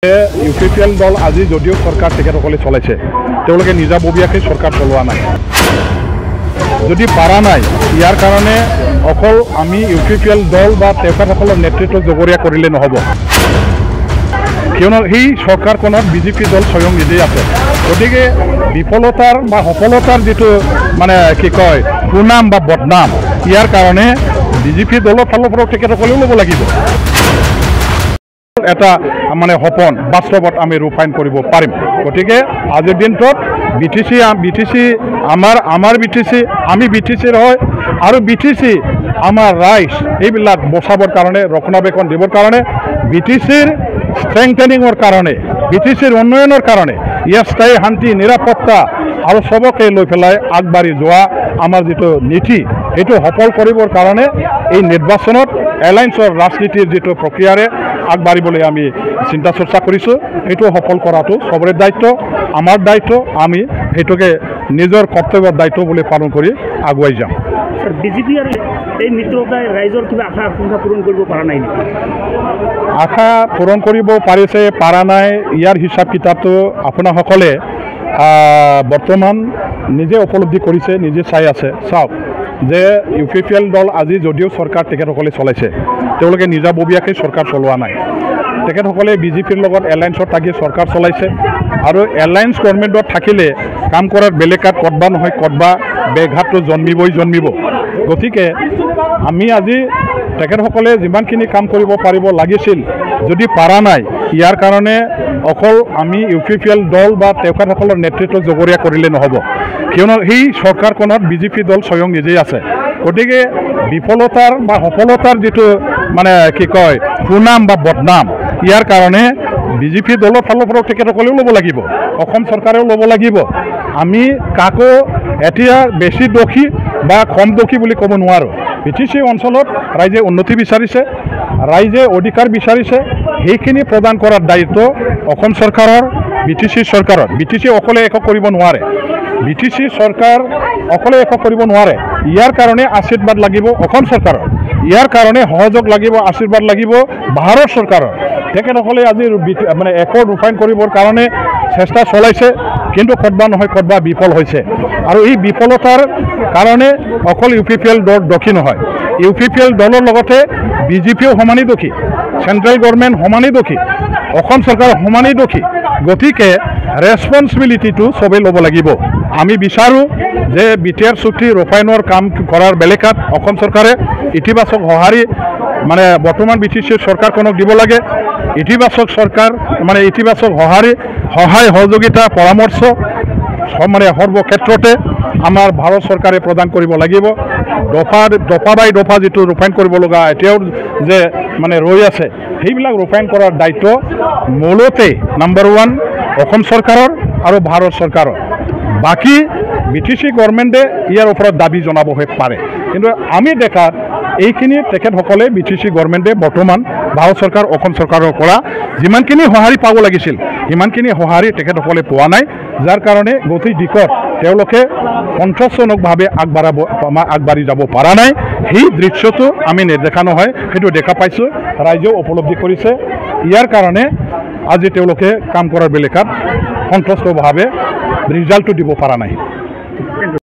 UPPL দল আজি যদিও সৰকাৰ তেখেতসকলে চলাইছে তেওঁলোকে নিজাববীয়াকৈ সৰকাৰ চলোৱা নাই। যদি পাৰা নাই ইয়াৰ কাৰণে অকল আমি ইউপিপিএল দল বা তেখেতসকলৰ নেতৃত্ব জগৰীয়া কৰিলে নহ'ব, কিয়নো সেই চৰকাৰখনত বিজেপি দল স্বয়ং নিজেই আছে। গতিকে বিফলতাৰ বা সফলতাৰ যিটো কি কয় সুনাম বা বদনাম, ইয়াৰ কাৰণে বিজেপি দলৰ ফালৰ পৰা তেখেতসকলেও ল'ব লাগিব। এটা সপোন বাস্তৱত আমি ৰূপায়ণ কৰিব পাৰিম। গতিকে আজিৰ দিনটোত বিটিচি আমাৰ বিটিচি আমি বিটিচিৰ হয় আৰু বিটিচি আমাৰ ৰাইজ এইবিলাক বচাবৰ কাৰণে ৰক্ষণাবেক্ষণ দিবৰ কাৰণে বিটিচিৰ ষ্ট্ৰেংথেনিঙৰ কাৰণে বিটিচিৰ উন্নয়নৰ কাৰণে ইয়াৰ স্থায়ী শান্তি নিৰাপত্তা আৰু চবকে লৈ পেলাই আগবাঢ়ি যোৱা আমাৰ যিটো নীতি সেইটো সফল কৰিবৰ কাৰণে এই নিৰ্বাচনত এলায়েন্সৰ ৰাজনীতিৰ যিটো প্ৰক্ৰিয়াৰে আগবাঢ়িবলৈ আমি চিন্তা চৰ্চা কৰিছোঁ। এইটো সফল কৰাটো চবৰে দায়িত্ব, আমাৰ দায়িত্ব। আমি সেইটোকে নিজৰ কৰ্তব্যৰ দায়িত্ব বুলি পালন কৰি আগুৱাই যাম। বিজেপি আৰু এই মিত্ৰতাই ৰাইজৰ কিবা আশা আকাংক্ষা পূৰণ কৰিব পৰা নাই নেকি? আশা পূৰণ কৰিব পাৰিছে, পৰা নাই। ইয়াৰ হিচাপ কিতাপটো আপোনাসকলে বৰ্তমান নিজে উপলব্ধি কৰিছে, নিজে চাই আছে। চাওক যে ইউপিপিএল দল আজি যদিও চৰকাৰ তেখেতসকলে চলাইছে, তেওঁলোকে নিজাববীয়াকৈ চৰকাৰ চলোৱা নাই। তেখেতসকলে বিজেপিৰ লগত এলায়েন্সত থাকি চৰকাৰ চলাইছে আৰু এলায়েন্স গভৰ্ণমেণ্টত থাকিলে কাম কৰাৰ বেলেগাত কতবা নহয় কতবা বেঘাতটো জন্মিব। গতিকে আমি আজি তেখেতসকলে যিমানখিনি কাম কৰিব পাৰিব লাগিছিল, যদি পৰা নাই ইয়াৰ কাৰণে অকল আমি ইউপিপিএল দল বা তেখেতসকলৰ নেতৃত্ব জগৰীয়া কৰিলে নহ'ব, কিয়নো সেই চৰকাৰখনত বিজেপি দল স্বয়ং নিজেই আছে। গতিকে বিফলতাৰ বা সফলতাৰ যিটো কি কয় সুনাম বা বদনাম, ইয়াৰ কাৰণে বিজেপি দলৰ ফালৰ পৰা তেখেতসকলেও ল'ব লাগিব, অসম চৰকাৰেও ল'ব লাগিব। আমি কাকো এতিয়া বেছি দোষী বা কম দোষী বুলি ক'ব নোৱাৰোঁ। বিটিচি অঞ্চলত ৰাইজে উন্নতি বিচাৰিছে, ৰাইজে অধিকাৰ বিচাৰিছে, সেইখিনি প্ৰদান কৰাৰ দায়িত্ব অসম চৰকাৰৰ, বিটিচি চৰকাৰৰ। বিটিচি অকলে একো কৰিব নোৱাৰে, বিটিচি চৰকাৰ অকলে একো কৰিব নোৱাৰে। ইয়াৰ কাৰণে আশীৰ্বাদ লাগিব অসম চৰকাৰৰ, ইয়াৰ কাৰণে সহযোগ লাগিব, আশীৰ্বাদ লাগিব ভাৰত চৰকাৰৰ। তেখেতসকলে আজি একো ৰূপায়ণ কৰিবৰ কাৰণে চেষ্টা চলাইছে, কিন্তু কতবা নহয় কতবা বিফল হৈছে। আৰু এই বিফলতাৰ কাৰণে অকল ইউপিপিএল দল দোষী নহয়, ইউপিপিএল দলৰ লগতে বিজেপিও সমানেই দোষী, চেণ্ট্ৰেল গভৰ্ণমেণ্ট সমানেই দোষী, অসম চৰকাৰ সমানেই দোষী। গতিকে ৰেছপনচিবিলিটিটো চবেই ল'ব লাগিব। আমি বিচাৰোঁ যে বিটিআৰ চুক্তি ৰূপায়ণৰ কাম কৰাৰ বেলেগাত অসম চৰকাৰে ইতিবাচক সঁহাৰি বৰ্তমান বিটিচিৰ চৰকাৰখনক দিব লাগে। ইতিবাচক চৰকাৰ ইতিবাচক সহায় সহযোগিতা পৰামৰ্শ সৰ্বক্ষেত্ৰতে আমাৰ ভাৰত চৰকাৰে প্ৰদান কৰিব লাগিব। দফা বাই দফা যিটো ৰূপায়ণ কৰিব লগা এতিয়াও যে ৰৈ আছে, সেইবিলাক ৰূপায়ণ কৰাৰ দায়িত্ব মূলতে নাম্বাৰ 1 অসম চৰকাৰৰ আৰু ভাৰত চৰকাৰৰ। বাকী বিটিচি গভৰ্ণমেণ্টে ইয়াৰ ওপৰত দাবী জনাবহে পাৰে, কিন্তু আমি দেখাত এইখিনি তেখেতসকলে বিটিচি গভৰ্ণমেণ্টে বৰ্তমান ভাৰত চৰকাৰ অসম চৰকাৰৰ পৰা যিমানখিনি সঁহাৰি পাব লাগিছিল সিমানখিনি সঁহাৰি তেখেতসকলে পোৱা নাই, যাৰ কাৰণে গোটেই দিশত তেওঁলোকে সন্তোষজনকভাৱে আগবাঢ়ি যাব পৰা নাই। সেই দৃশ্যটো আমি নেদেখা নহয়, সেইটো দেখা পাইছোঁ, ৰাইজেও উপলব্ধি কৰিছে। ইয়াৰ কাৰণে আজি তেওঁলোকে কাম কৰাৰ বেলেগাত সন্তুষ্টভাৱে ৰিজাল্টটো দিব পৰা নাই।